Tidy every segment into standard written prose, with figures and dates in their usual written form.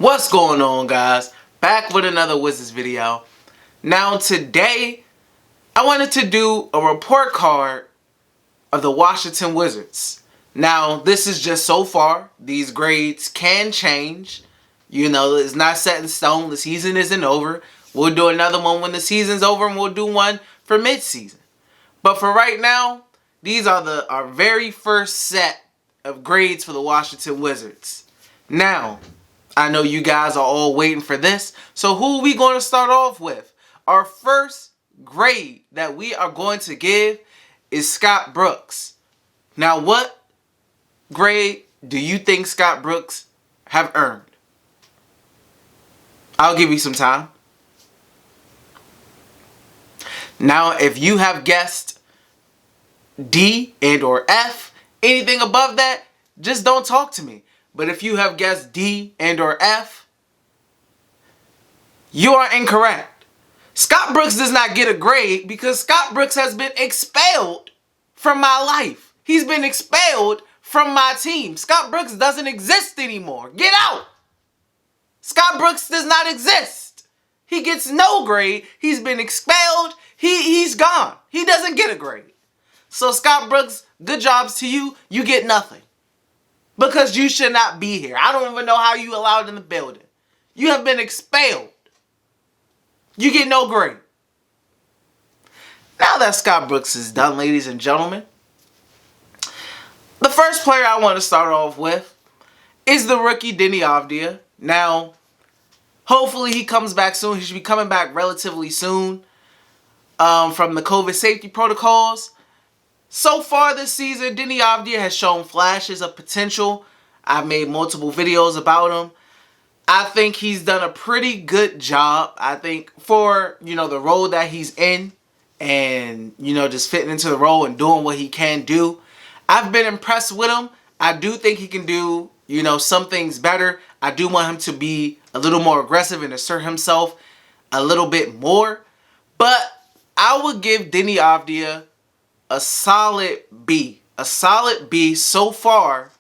What's going on, guys? Back with another Wizards video. Now today I wanted to do a report card of the Washington Wizards. Now this is just so far. These grades can change. You know, it's not set in stone. The season isn't over. We'll do another one when the season's over, and we'll do one for mid-season. But for right now, these are our very first set of grades for the Washington Wizards. Now, I know you guys are all waiting for this. So who are we going to start off with? Our first grade that we are going to give is Scott Brooks. Now, what grade do you think Scott Brooks have earned? I'll give you some time. Now, if you have guessed D and or F, anything above that, just don't talk to me. But if you have guessed D and or F, you are incorrect. Scott Brooks does not get a grade because Scott Brooks has been expelled from my life. He's been expelled from my team. Scott Brooks doesn't exist anymore. Get out! Scott Brooks does not exist. He gets no grade. He's been expelled. He's gone. He doesn't get a grade. So Scott Brooks, good jobs to you. You get nothing. Because you should not be here. I don't even know how you allowed in the building. You have been expelled. You get no grade. Now that Scott Brooks is done, ladies and gentlemen, the first player I want to start off with is the rookie Deni Avdija. Now, hopefully he comes back soon. He should be coming back relatively soon from the COVID safety protocols. So far this season, Deni Avdija has shown flashes of potential. I've made multiple videos about him. I think he's done a pretty good job. I think for, the role that he's in and, just fitting into the role and doing what he can do. I've been impressed with him. I do think he can do, some things better. I do want him to be a little more aggressive and assert himself a little bit more. But I would give Deni Avdija a solid B. A solid B so far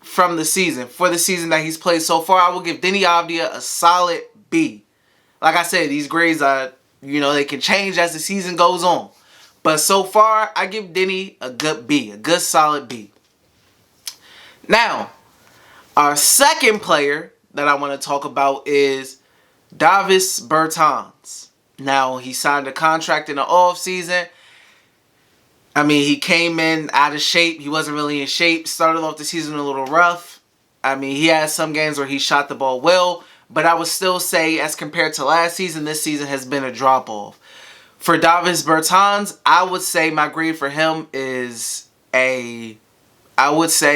from the season. For the season that he's played so far, I will give Deni Avdija a solid B. Like I said, these grades are, they can change as the season goes on. But so far, I give Deni a good B. A good solid B. Now, our second player that I want to talk about is Davis Bertans. Now, he signed a contract in the offseason. I mean, he came in out of shape. He wasn't really in shape. Started off the season a little rough. I mean, he had some games where he shot the ball well. But I would still say, as compared to last season, this season has been a drop-off. For Davis Bertans, I would say my grade for him is a C-. I would give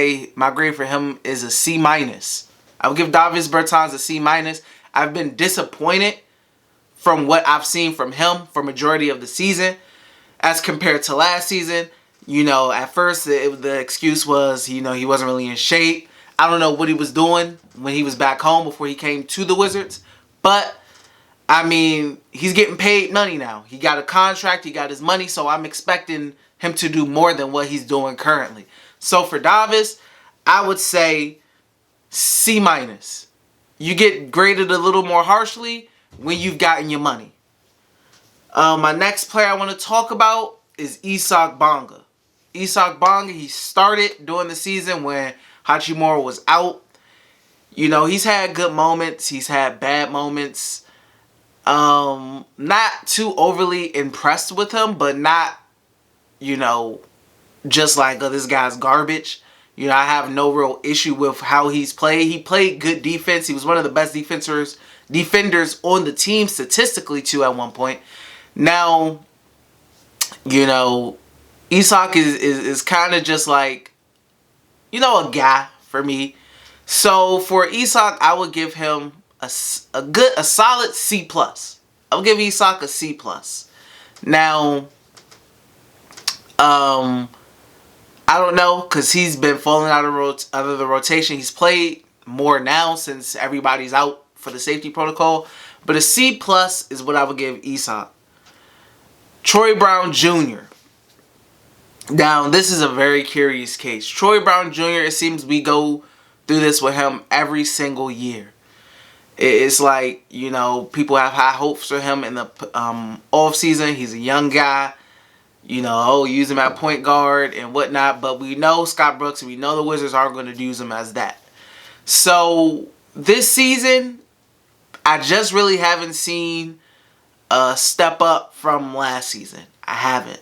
Davis Bertans a C-. I've been disappointed from what I've seen from him for majority of the season. As compared to last season, at first the excuse was, he wasn't really in shape. I don't know what he was doing when he was back home before he came to the Wizards. But, I mean, he's getting paid money now. He got a contract, he got his money, so I'm expecting him to do more than what he's doing currently. So for Davis, I would say C-. You get graded a little more harshly when you've gotten your money. My next player I want to talk about is Bonga. Bonga, he started during the season when Hachimura was out. He's had good moments. He's had bad moments. Not too overly impressed with him, but not, just like, oh, this guy's garbage. I have no real issue with how he's played. He played good defense. He was one of the best defenders on the team statistically, too, at one point. Now, Isak is kind of just like, a guy for me. So for Isak, I would give him a solid C+. I would give Isak a C+. Now, I don't know, because he's been falling out of the rotation. He's played more now since everybody's out for the safety protocol. But a C+ is what I would give Isak. Troy Brown Jr. Now, this is a very curious case. Troy Brown Jr., it seems we go through this with him every single year. It's like, people have high hopes for him in the off season. He's a young guy. Use him at point guard and whatnot. But we know Scott Brooks and we know the Wizards aren't going to use him as that. So this season, I just really haven't seen a step up from last season. I haven't.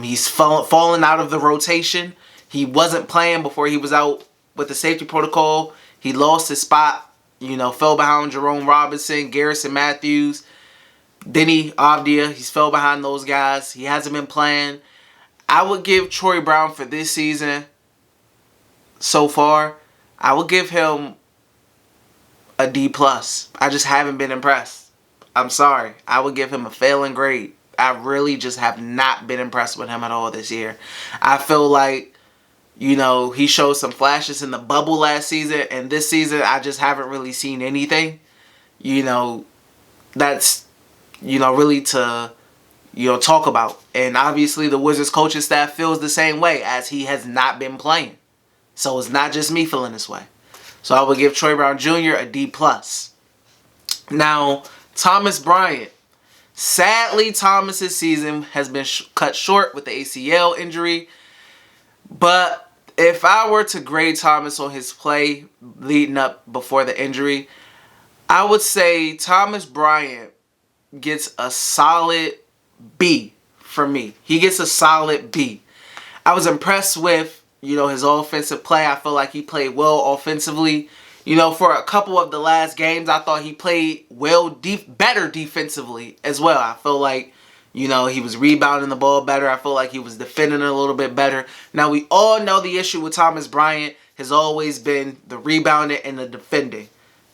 He's fallen out of the rotation. He wasn't playing before he was out with the safety protocol. He lost his spot. Fell behind Jerome Robinson, Garrison Matthews, Deni Avdija. He's fell behind those guys. He hasn't been playing. I would give Troy Brown for this season so far, I would give him a D+. I just haven't been impressed. I'm sorry. I would give him a failing grade. I really just have not been impressed with him at all this year. I feel like, he showed some flashes in the bubble last season, and this season I just haven't really seen anything, that's, really to, talk about. And obviously the Wizards coaching staff feels the same way, as he has not been playing. So it's not just me feeling this way. So I would give Troy Brown Jr. a D+. Now, Thomas Bryant. Sadly, Thomas's season has been cut short with the ACL injury. But if I were to grade Thomas on his play leading up before the injury, I would say Thomas Bryant gets a solid B for me. He gets a solid B. I was impressed with, his offensive play. I feel like he played well offensively. For a couple of the last games, I thought he played better defensively as well. I feel like, he was rebounding the ball better. I feel like he was defending a little bit better. Now, we all know the issue with Thomas Bryant has always been the rebounding and the defending.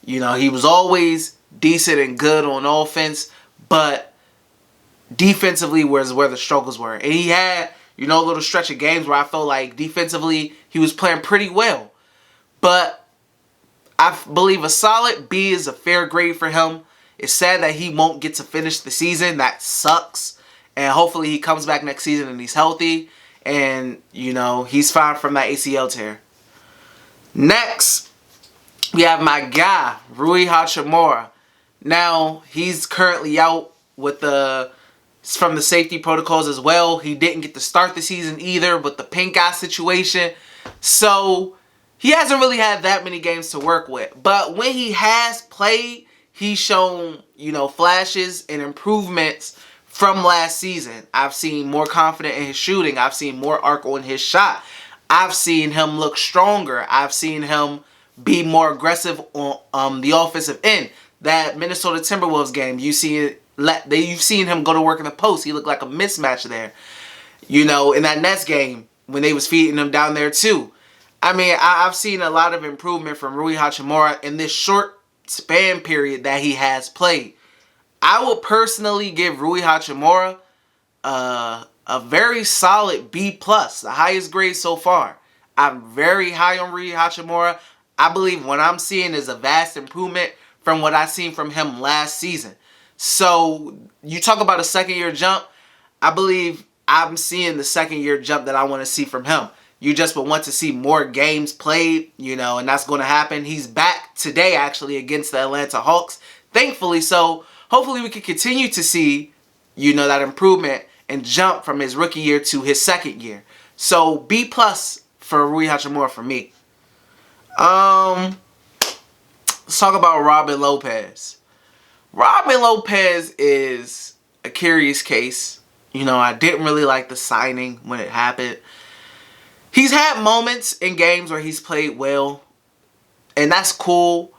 He was always decent and good on offense, but defensively was where the struggles were. And he had, a little stretch of games where I felt like defensively he was playing pretty well. But I believe a solid B is a fair grade for him. It's sad that he won't get to finish the season. That sucks. And hopefully he comes back next season and he's healthy. And, he's fine from that ACL tear. Next, we have my guy, Rui Hachimura. Now, he's currently out from the safety protocols as well. He didn't get to start the season either with the pink eye situation. So, he hasn't really had that many games to work with. But when he has played, he's shown, flashes and improvements from last season. I've seen more confident in his shooting. I've seen more arc on his shot. I've seen him look stronger. I've seen him be more aggressive on the offensive end. That Minnesota Timberwolves game, you've seen him go to work in the post. He looked like a mismatch there. In that Nets game, when they was feeding him down there too. I mean, I've seen a lot of improvement from Rui Hachimura in this short span period that he has played. I will personally give Rui Hachimura a very solid B+, the highest grade so far. I'm very high on Rui Hachimura. I believe what I'm seeing is a vast improvement from what I seen from him last season. So, you talk about a second-year jump. I believe I'm seeing the second-year jump that I want to see from him. You just would want to see more games played, and that's going to happen. He's back today, actually, against the Atlanta Hawks. Thankfully, so hopefully we can continue to see, that improvement and jump from his rookie year to his second year. So, B+ for Rui Hachimura for me. Let's talk about Robin Lopez. Robin Lopez is a curious case. I didn't really like the signing when it happened. He's had moments in games where he's played well, and that's cool,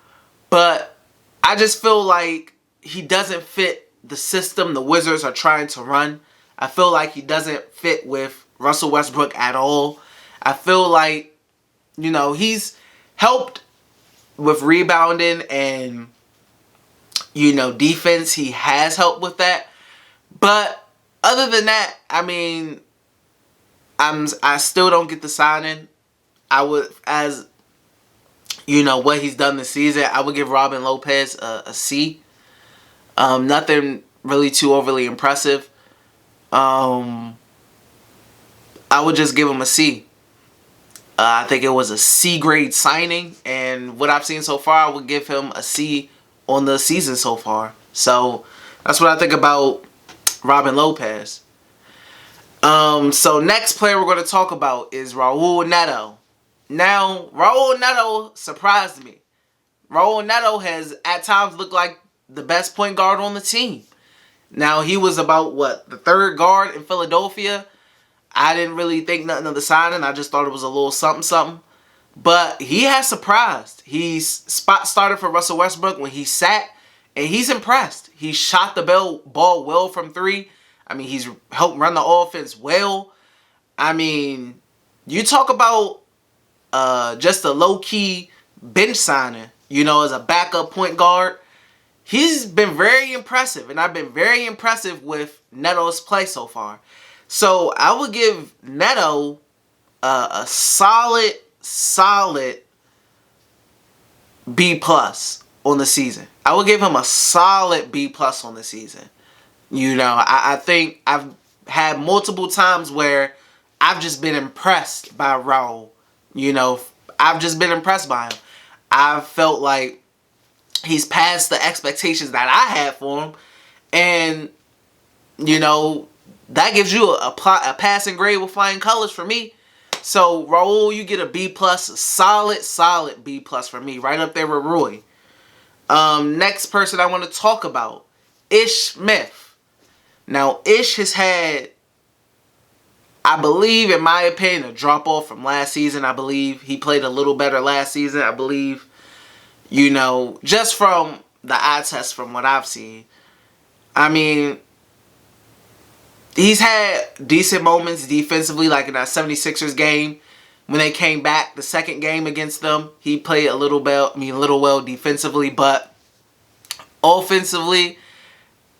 but I just feel like he doesn't fit the system the Wizards are trying to run. I feel like he doesn't fit with Russell Westbrook at all. I feel like, he's helped with rebounding and, defense. He has helped with that. But other than that, I mean, I still don't get the signing. I would, as what he's done this season, I would give Robin Lopez a C. Nothing really too overly impressive. I would just give him a C. I think it was a C grade signing, and what I've seen so far, I would give him a C on the season so far. So that's what I think about Robin Lopez. So next player we're going to talk about is Raul Neto. Now, Raul Neto surprised me. Raul Neto has at times looked like the best point guard on the team. Now, he was about, the third guard in Philadelphia. I didn't really think nothing of the signing. I just thought it was a little something. But he has surprised. He's spot started for Russell Westbrook when he sat, and he's impressed. He shot the ball well from three. I mean, he's helped run the offense well. I mean, you talk about just a low-key bench signing, as a backup point guard. He's been very impressive, and I've been very impressive with Neto's play so far. So I would give Neto a solid B+ on the season. I would give him a solid B+ on the season. I think I've had multiple times where I've just been impressed by Raul. I've just been impressed by him. I've felt like he's passed the expectations that I had for him. And, that gives you a passing grade with flying colors for me. So, Raul, you get a B+, a solid B+ for me. Right up there with Rui. Next person I want to talk about, Ish Smith. Now, Ish has had, I believe, in my opinion, a drop-off from last season. I believe he played a little better last season. I believe, just from the eye test from what I've seen. I mean, he's had decent moments defensively, like in that 76ers game. When they came back, the second game against them, he played a little well defensively, but offensively,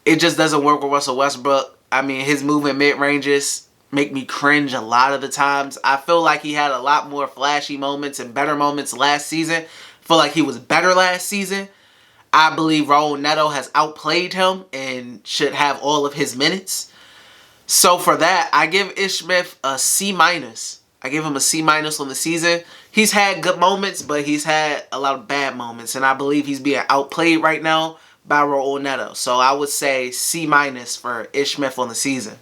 it just doesn't work with Russell Westbrook. I mean, his movement mid-ranges make me cringe a lot of the times. I feel like he had a lot more flashy moments and better moments last season. I feel like he was better last season. I believe Raul Neto has outplayed him and should have all of his minutes. So for that, I give Ish Smith a C-. I give him a C- on the season. He's had good moments, but he's had a lot of bad moments. And I believe he's being outplayed right now by Raul Neto. So I would say C- for Ish Smith on the season.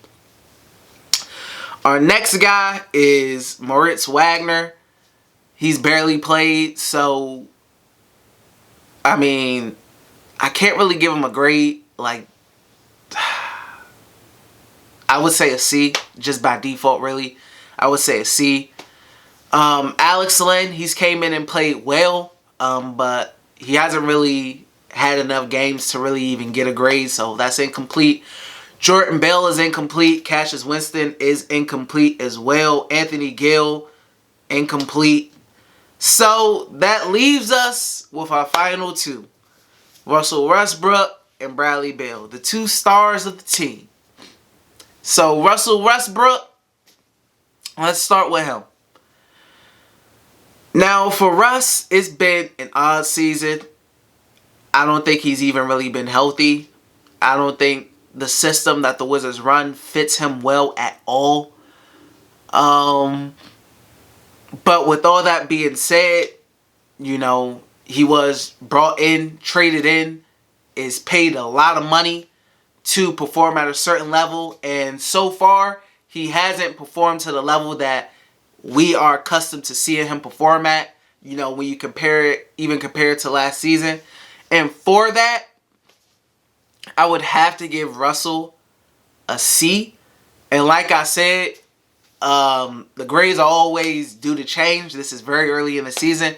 Our next guy is Moritz Wagner. He's barely played, so I mean, I can't really give him a grade. Like, I would say a C, just by default, really. I would say a C. Alex Len, he's came in and played well, but he hasn't really had enough games to really even get a grade, so that's incomplete. Jordan Bell is incomplete. Cassius Winston is incomplete as well. Anthony Gill, incomplete. So that leaves us with our final two. Russell Westbrook and Bradley Beal, the two stars of the team. So Russell Westbrook, let's start with him. Now for Russ, it's been an odd season. I don't think he's even really been healthy. I don't think the system that the Wizards run fits him well at all. But with all that being said, he was brought in, traded in, is paid a lot of money to perform at a certain level. And so far, he hasn't performed to the level that we are accustomed to seeing him perform at. When you compare it to last season. And for that, I would have to give Russell a C. And like I said, the grades are always due to change. This is very early in the season.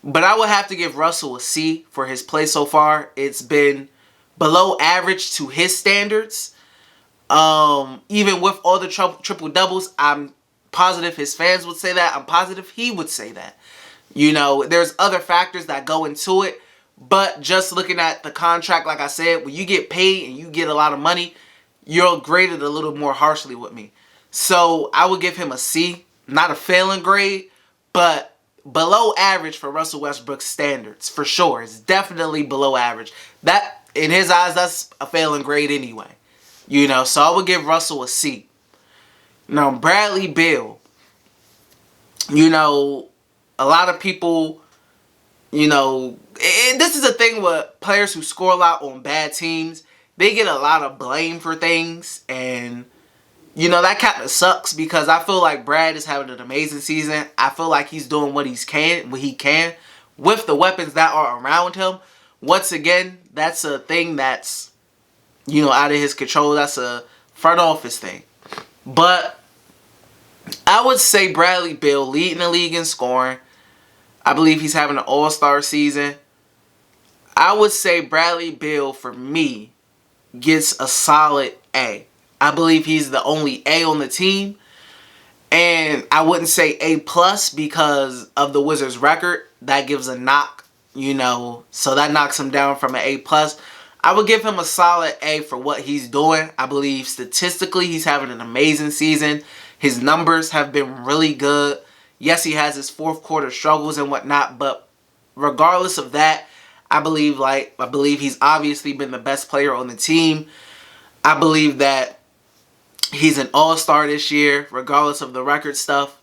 But I would have to give Russell a C for his play so far. It's been below average to his standards. Even with all the triple-doubles, I'm positive his fans would say that. I'm positive he would say that. There's other factors that go into it. But just looking at the contract, like I said, when you get paid and you get a lot of money, you're graded a little more harshly with me. So I would give him a C. Not a failing grade, but below average for Russell Westbrook's standards, for sure. It's definitely below average. That, in his eyes, that's a failing grade anyway. So I would give Russell a C. Now, Bradley Beal. A lot of people, this is a thing with players who score a lot on bad teams. They get a lot of blame for things, and you know, that kind of sucks because I feel like Brad is having an amazing season. I feel like he's doing what he can with the weapons that are around him. Once again, that's a thing that's, you know, out of his control. That's a front office thing. But I would say Bradley Beal leading the league in scoring. I believe he's having an all-star season. I would say Bradley Beal, for me, gets a solid A. I believe he's the only A on the team. And I wouldn't say A plus because of the Wizards' record. That gives a knock, you know. So that knocks him down from an A plus. I would give him a solid A for what he's doing. I believe statistically he's having an amazing season. His numbers have been really good. Yes, he has his fourth quarter struggles and whatnot. But regardless of that, I believe he's obviously been the best player on the team. I believe that he's an all-star this year, regardless of the record stuff.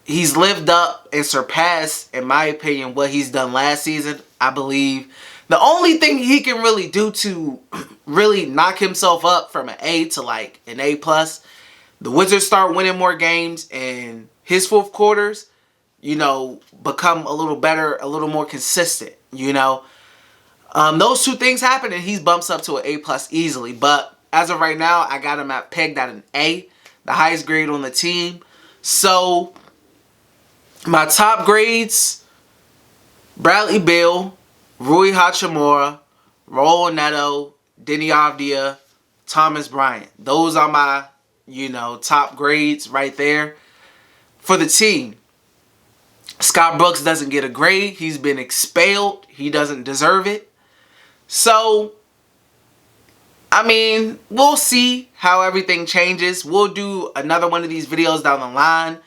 He's lived up and surpassed, in my opinion, what he's done last season. I believe the only thing he can really do to really knock himself up from an A to like an A plus, the Wizards start winning more games and his fourth quarters, you know, become a little better, a little more consistent, you know. Those two things happen and he bumps up to an A plus easily. But as of right now, I got him pegged at an A, the highest grade on the team. So, my top grades, Bradley Beal, Rui Hachimura, Raul Neto, Deni Avdija, Thomas Bryant. Those are my, you know, top grades right there for the team. Scott Brooks doesn't get a grade. He's been expelled. He doesn't deserve it. So, I mean, we'll see how everything changes. We'll do another one of these videos down the line.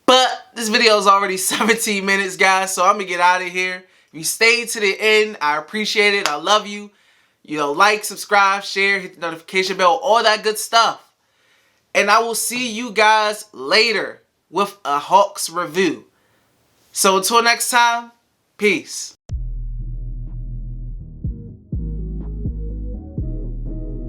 But this video is already 17 minutes, guys. So I'm going to get out of here. If you stayed to the end, I appreciate it. I love you. You know, like, subscribe, share, hit the notification bell, all that good stuff. And I will see you guys later with a Hawks review. So until next time, peace.